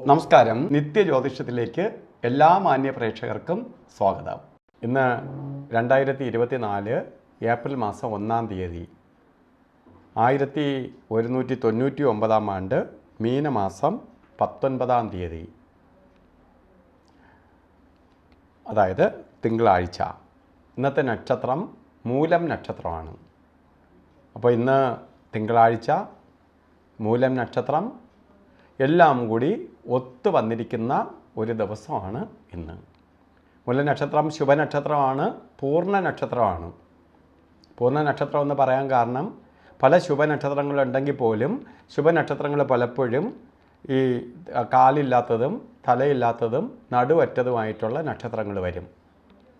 നമസ്കാരം. നിത്യജ്യോതിഷത്തിലേക്ക് എല്ലാ മാന്യ പ്രേക്ഷകർക്കും സ്വാഗതം. ഇന്ന് 2024 ഏപ്രിൽ മാസം 1-ാം തീയതി 1199 ആണ്ട് മീനമാസം 19-ാം തീയതി, അതായത് തിങ്കളാഴ്ച. ഇന്നത്തെ നക്ഷത്രം മൂലം നക്ഷത്രമാണ്. അപ്പോൾ ഇന്ന് തിങ്കളാഴ്ച, മൂലം നക്ഷത്രം എല്ലാം കൂടി ഒത്തു വന്നിരിക്കുന്ന ഒരു ദിവസമാണ് ഇന്ന്. മൂലനക്ഷത്രം ശുഭനക്ഷത്രമാണ്, പൂർണ്ണ നക്ഷത്രമാണ്. പൂർണ്ണ നക്ഷത്രം എന്ന് പറയാൻ കാരണം പല ശുഭനക്ഷത്രങ്ങളുണ്ടെങ്കിൽ പോലും ശുഭനക്ഷത്രങ്ങൾ പലപ്പോഴും ഈ കാലില്ലാത്തതും തലയില്ലാത്തതും നടുവറ്റതുമായിട്ടുള്ള നക്ഷത്രങ്ങൾ വരും.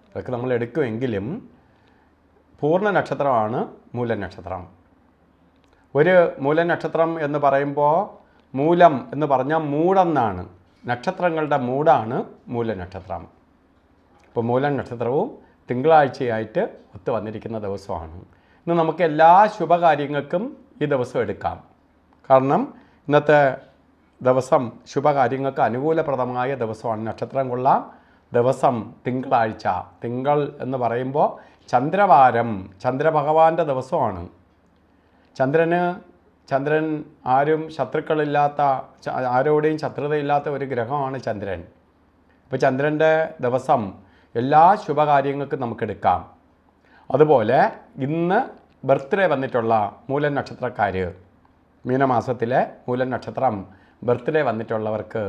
അതൊക്കെ നമ്മൾ എടുക്കുമെങ്കിലും പൂർണ്ണ നക്ഷത്രമാണ് മൂലനക്ഷത്രം. ഒരു മൂലനക്ഷത്രം എന്ന് പറയുമ്പോൾ മൂലം എന്ന് പറഞ്ഞാൽ മൂടെന്നാണ്, നക്ഷത്രങ്ങളുടെ മൂടാണ് മൂലനക്ഷത്രം. അപ്പോൾ മൂലനക്ഷത്രവും തിങ്കളാഴ്ചയായിട്ട് ഒത്തു വന്നിരിക്കുന്ന ദിവസമാണ്. ഇന്ന് നമുക്ക് എല്ലാ ശുഭകാര്യങ്ങൾക്കും ഈ ദിവസം എടുക്കാം. കാരണം ഇന്നത്തെ ദിവസം ശുഭകാര്യങ്ങൾക്ക് അനുകൂലപ്രദമായ ദിവസമാണ്. നക്ഷത്രം കൊള്ളാം. ദിവസം തിങ്കളാഴ്ച. തിങ്കൾ എന്ന് പറയുമ്പോൾ ചന്ദ്രവാരം, ചന്ദ്രഭഗവാന്റെ ദിവസമാണ്. ചന്ദ്രൻ ആരും ശത്രുക്കളില്ലാത്ത, ആരോടെയും ശത്രുതയില്ലാത്ത ഒരു ഗ്രഹമാണ് ചന്ദ്രൻ. അപ്പോൾ ചന്ദ്രൻ്റെ ദിവസം എല്ലാ ശുഭകാര്യങ്ങൾക്കും നമുക്കെടുക്കാം. അതുപോലെ ഇന്ന് ബർത്ത്ഡേ വന്നിട്ടുള്ള മൂലം നക്ഷത്രക്കാർ, മീനമാസത്തിലെ മൂലം നക്ഷത്രം ബർത്ത്ഡേ വന്നിട്ടുള്ളവർക്ക്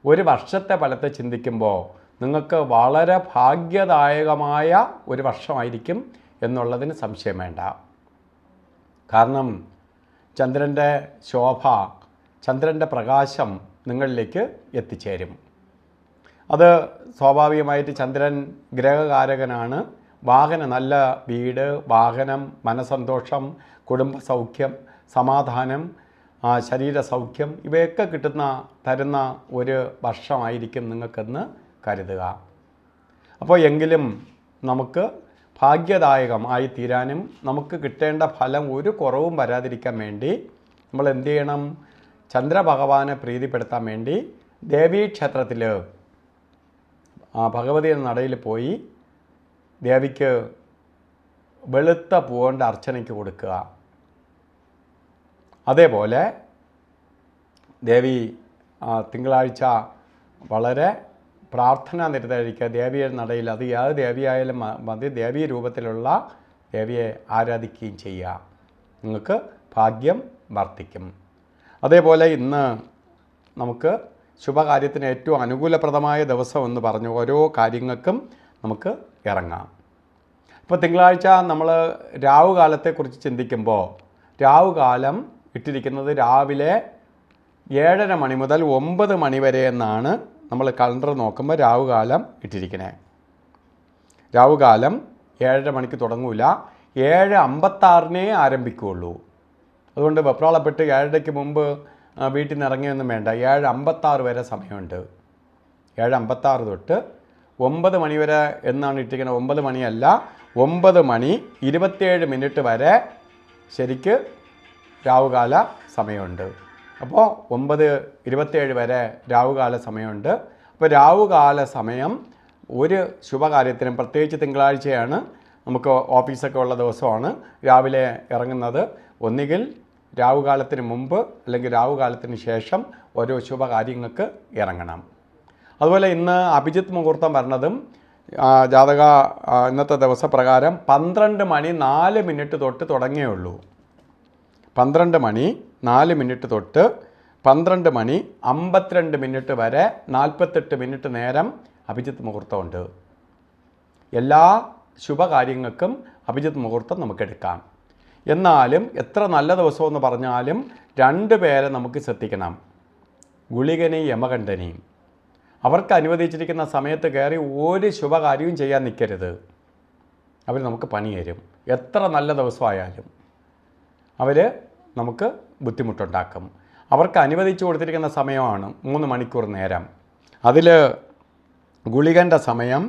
ഒരു വർഷത്തെ ഫലത്തെ ചിന്തിക്കുമ്പോൾ നിങ്ങൾക്ക് വളരെ ഭാഗ്യദായകമായ ഒരു വർഷമായിരിക്കും എന്നുള്ളതിന് സംശയം വേണ്ട. കാരണം ചന്ദ്രൻ്റെ ശോഭ, ചന്ദ്രൻ്റെ പ്രകാശം നിങ്ങളിലേക്ക് എത്തിച്ചേരും. അത് സ്വാഭാവികമായിട്ട് ചന്ദ്രൻ ഗ്രഹകാരകനാണ്. നല്ല വീട്, വാഹനം, മനസന്തോഷം, കുടുംബസൗഖ്യം, സമാധാനം, ശരീരസൗഖ്യം ഇവയൊക്കെ തരുന്ന ഒരു വർഷമായിരിക്കും നിങ്ങൾക്കെന്ന് കരുതുക. അപ്പോൾ എങ്കിലും നമുക്ക് ഭാഗ്യദായകമായി തീരാനും നമുക്ക് കിട്ടേണ്ട ഫലം ഒരു കുറവും വരാതിരിക്കാൻ വേണ്ടി നമ്മൾ എന്ത് ചെയ്യണം? ചന്ദ്രഭഗവാനെ പ്രീതിപ്പെടുത്താൻ വേണ്ടി ദേവീക്ഷേത്രത്തിൽ ഭഗവതിയുടെ നടയിൽ പോയി ദേവിക്ക് വെളുത്ത പൂവുകൊണ്ട് അർച്ചനയ്ക്ക് കൊടുക്കുക. അതേപോലെ ദേവി തിങ്കളാഴ്ച വളരെ പ്രാർത്ഥന നിരതഴിക്കുക ദേവിയുടെ നടയിൽ. അത് ഏത് ദേവിയായാലും മതി, ദേവീ രൂപത്തിലുള്ള ദേവിയെ ആരാധിക്കുകയും ചെയ്യുക. നിങ്ങൾക്ക് ഭാഗ്യം വർദ്ധിക്കും. അതേപോലെ ഇന്ന് നമുക്ക് ശുഭകാര്യത്തിന് ഏറ്റവും അനുകൂലപ്രദമായ ദിവസം എന്ന് പറഞ്ഞു ഓരോ കാര്യങ്ങൾക്കും നമുക്ക് ഇറങ്ങാം. ഇപ്പോൾ തിങ്കളാഴ്ച നമ്മൾ രാവുകാലത്തെക്കുറിച്ച് ചിന്തിക്കുമ്പോൾ രാവുകാലം ഇട്ടിരിക്കുന്നത് രാവിലെ 7:30 മണി മുതൽ 9 മണി വരെ എന്നാണ് നമ്മൾ കലണ്ടർ നോക്കുമ്പോൾ രാവുകാലം ഇട്ടിരിക്കണേ. രാവുകാലം 7:30 മണിക്ക് തുടങ്ങൂല, 7:56 ആരംഭിക്കുകയുള്ളൂ. അതുകൊണ്ട് വെപ്രാളപ്പെട്ട് 7:30 മുമ്പ് വീട്ടിൽ നിന്ന് ഇറങ്ങിയൊന്നും വേണ്ട. 7:56 വരെ സമയമുണ്ട്. 7:56 തൊട്ട് 9 മണി വരെ എന്നാണ് ഇട്ടിരിക്കുന്നത്. 9 മണിയല്ല, 9 മണി 27 മിനിറ്റ് വരെ ശരിക്ക് രാവുകാല സമയമുണ്ട്. അപ്പോൾ 9:27 വരെ രാവുകാല സമയമുണ്ട്. അപ്പോൾ രാവുകാല സമയം ഒരു ശുഭകാര്യത്തിനും, പ്രത്യേകിച്ച് തിങ്കളാഴ്ചയാണ്, നമുക്ക് ഓഫീസൊക്കെ ഉള്ള ദിവസമാണ്, രാവിലെ ഇറങ്ങുന്നത്. ഒന്നുകിൽ രാവുകാലത്തിന് മുമ്പ് അല്ലെങ്കിൽ രാവുകാലത്തിന് ശേഷം ഓരോ ശുഭകാര്യങ്ങൾക്ക് ഇറങ്ങണം. അതുപോലെ ഇന്ന് അഭിജിത്ത് മുഹൂർത്തം വരുന്നതും ഇന്നത്തെ ദിവസപ്രകാരം 12 മണി 4 മിനിറ്റ് തൊട്ട് തുടങ്ങിയുള്ളൂ. 12 മണി 4 മിനിറ്റ് തൊട്ട് 12 മണി 52 മിനിറ്റ് വരെ 48 മിനിറ്റ് നേരം അഭിജിത്ത് മുഹൂർത്തമുണ്ട്. എല്ലാ ശുഭകാര്യങ്ങൾക്കും അഭിജിത്ത് മുഹൂർത്തം നമുക്കെടുക്കാം. എന്നാലും എത്ര നല്ല ദിവസമെന്ന് പറഞ്ഞാലും 2 പേരെ നമുക്ക് ശ്രദ്ധിക്കണം, ഗുളികനെയും യമകണ്ഠനെയും. അവർക്ക് അനുവദിച്ചിരിക്കുന്ന സമയത്ത് കയറി ഒരു ശുഭകാര്യവും ചെയ്യാൻ നിൽക്കരുത്. അവർ നമുക്ക് പണി തരും. എത്ര നല്ല ദിവസമായാലും അവർ നമുക്ക് ബുദ്ധിമുട്ടുണ്ടാക്കും. അവർക്ക് അനുവദിച്ചു കൊടുത്തിരിക്കുന്ന സമയമാണ് 3 മണിക്കൂർ നേരം. അതിൽ ഗുളികൻ്റെ സമയം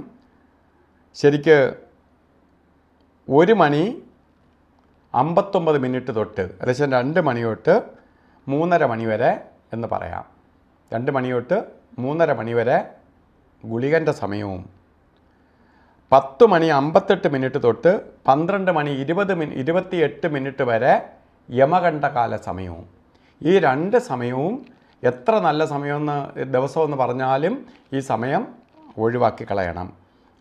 ശരിക്ക് 1 മണി 59 മിനിറ്റ് തൊട്ട് ഏകദേശം 2 മണി തൊട്ട് 3:30 മണി വരെ എന്ന് പറയാം. 2 മണി തൊട്ട് 3:30 മണി വരെ ഗുളികൻ്റെ സമയവും 10 മണി 58 മിനിറ്റ് തൊട്ട് 12 മണി 28 മിനിറ്റ് വരെ യമകണ്ഠകാല സമയവും. ഈ 2 സമയവും എത്ര നല്ല സമയമെന്ന് ദിവസമെന്ന് പറഞ്ഞാലും ഈ സമയം ഒഴിവാക്കി കളയണം.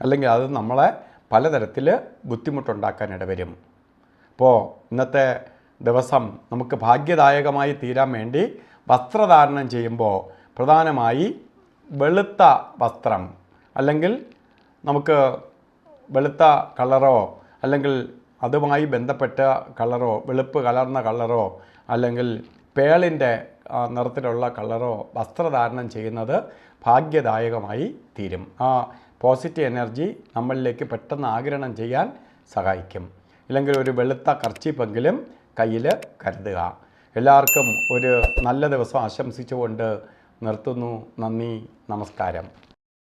അല്ലെങ്കിൽ അത് നമ്മളെ പലതരത്തിൽ ബുദ്ധിമുട്ടുണ്ടാക്കാൻ ഇടവരും. അപ്പോൾ ഇന്നത്തെ ദിവസം നമുക്ക് ഭാഗ്യദായകമായി തീരാൻ വേണ്ടി വസ്ത്രധാരണം ചെയ്യുമ്പോൾ പ്രധാനമായി വെളുത്ത വസ്ത്രം, അല്ലെങ്കിൽ നമുക്ക് വെളുത്ത കളറോ അല്ലെങ്കിൽ അതുമായി ബന്ധപ്പെട്ട കളറോ, വെളുപ്പ് കലർന്ന കളറോ അല്ലെങ്കിൽ പേളിൻ്റെ നിറത്തിലുള്ള കളറോ വസ്ത്രധാരണം ചെയ്യുന്നത് ഭാഗ്യദായകമായി തീരും. ആ പോസിറ്റീവ് എനർജി നമ്മളിലേക്ക് പെട്ടെന്ന് ആഗിരണം ചെയ്യാൻ സഹായിക്കും. ഇല്ലെങ്കിൽ ഒരു വെളുത്ത കർച്ചീപ്പെങ്കിലും കയ്യിൽ കരുതുക. എല്ലാവർക്കും ഒരു നല്ല ദിവസം ആശംസിച്ചുകൊണ്ട് നിർത്തുന്നു. നന്ദി, നമസ്കാരം.